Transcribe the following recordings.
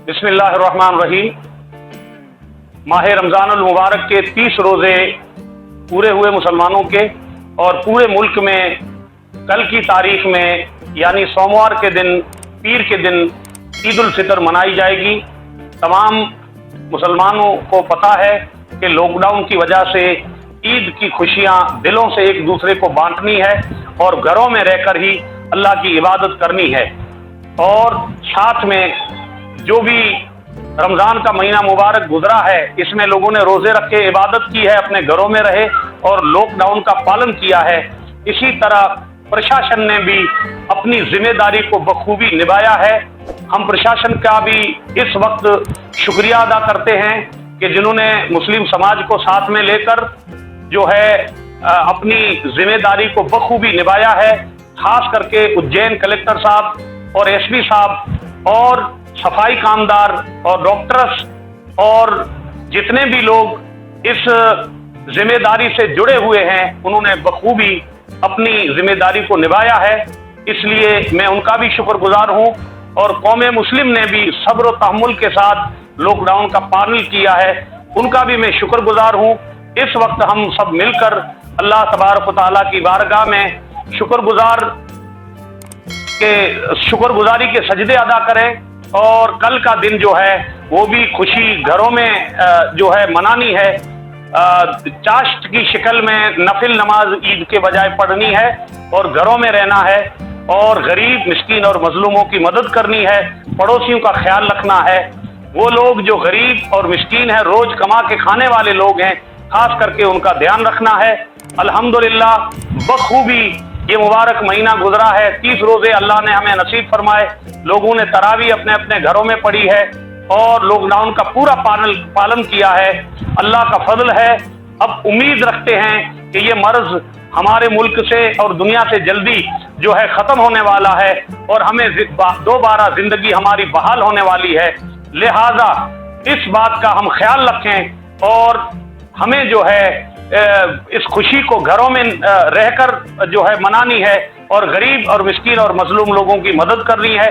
بسم اللہ الرحمن الرحیم۔ ماہ رمضان المبارک کے 30 روزے پورے ہوئے مسلمانوں کے، اور پورے ملک میں کل کی تاریخ میں یعنی سوموار کے دن، پیر کے دن عید الفطر منائی جائے گی۔ تمام مسلمانوں کو پتہ ہے کہ لاک ڈاؤن کی وجہ سے عید کی خوشیاں دلوں سے ایک دوسرے کو بانٹنی ہے اور گھروں میں رہ کر ہی اللہ کی عبادت کرنی ہے، اور ساتھ میں جو بھی رمضان کا مہینہ مبارک گزرا ہے اس میں لوگوں نے روزے رکھے، عبادت کی ہے، اپنے گھروں میں رہے اور لاک ڈاؤن کا پالن کیا ہے۔ اسی طرح پرشاسن نے بھی اپنی ذمہ داری کو بخوبی نبھایا ہے۔ ہم پرشاسن کا بھی اس وقت شکریہ ادا کرتے ہیں کہ جنہوں نے مسلم سماج کو ساتھ میں لے کر جو ہے اپنی ذمہ داری کو بخوبی نبھایا ہے، خاص کر کے اجین کلکٹر صاحب اور ایس پی صاحب اور صفائی کامدار اور ڈاکٹرس اور جتنے بھی لوگ اس ذمہ داری سے جڑے ہوئے ہیں انہوں نے بخوبی اپنی ذمہ داری کو نبھایا ہے، اس لیے میں ان کا بھی شکر گزار ہوں، اور قوم مسلم نے بھی صبر و تحمل کے ساتھ لاک ڈاؤن کا پالن کیا ہے، ان کا بھی میں شکر گزار ہوں۔ اس وقت ہم سب مل کر اللہ تبارک و تعالیٰ کی بارگاہ میں شکر گزاری کے سجدے ادا کریں، اور کل کا دن جو ہے وہ بھی خوشی گھروں میں جو ہے منانی ہے۔ چاشت کی شکل میں نفل نماز عید کے بجائے پڑھنی ہے اور گھروں میں رہنا ہے، اور غریب مسکین اور مظلوموں کی مدد کرنی ہے، پڑوسیوں کا خیال رکھنا ہے۔ وہ لوگ جو غریب اور مسکین ہیں، روز کما کے کھانے والے لوگ ہیں، خاص کر کے ان کا دھیان رکھنا ہے۔ الحمدللہ بخوبی یہ مبارک مہینہ گزرا ہے، 30 روزے اللہ نے ہمیں نصیب فرمائے، لوگوں نے تراویح اپنے اپنے گھروں میں پڑھی ہے اور لاک ڈاؤن کا پورا پالن کیا ہے۔ اللہ کا فضل ہے، اب امید رکھتے ہیں کہ یہ مرض ہمارے ملک سے اور دنیا سے جلدی جو ہے ختم ہونے والا ہے، اور ہمیں دوبارہ زندگی ہماری بحال ہونے والی ہے۔ لہذا اس بات کا ہم خیال رکھیں، اور ہمیں جو ہے اس خوشی کو گھروں میں رہ کر جو ہے منانی ہے، اور غریب اور مسکین اور مظلوم لوگوں کی مدد کرنی ہے۔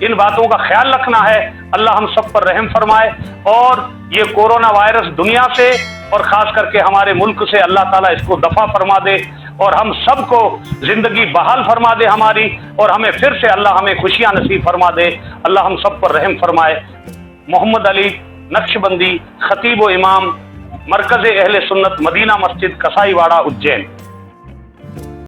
ان باتوں کا خیال رکھنا ہے۔ اللہ ہم سب پر رحم فرمائے، اور یہ کورونا وائرس دنیا سے اور خاص کر کے ہمارے ملک سے اللہ تعالیٰ اس کو دفع فرما دے، اور ہم سب کو زندگی بحال فرما دے ہماری، اور ہمیں پھر سے اللہ ہمیں خوشیاں نصیب فرما دے۔ اللہ ہم سب پر رحم فرمائے۔ محمد علی نقشبندی، خطیب و امام، مرکز اہل سنت مدینہ مسجد کسائی واڑہ اجین۔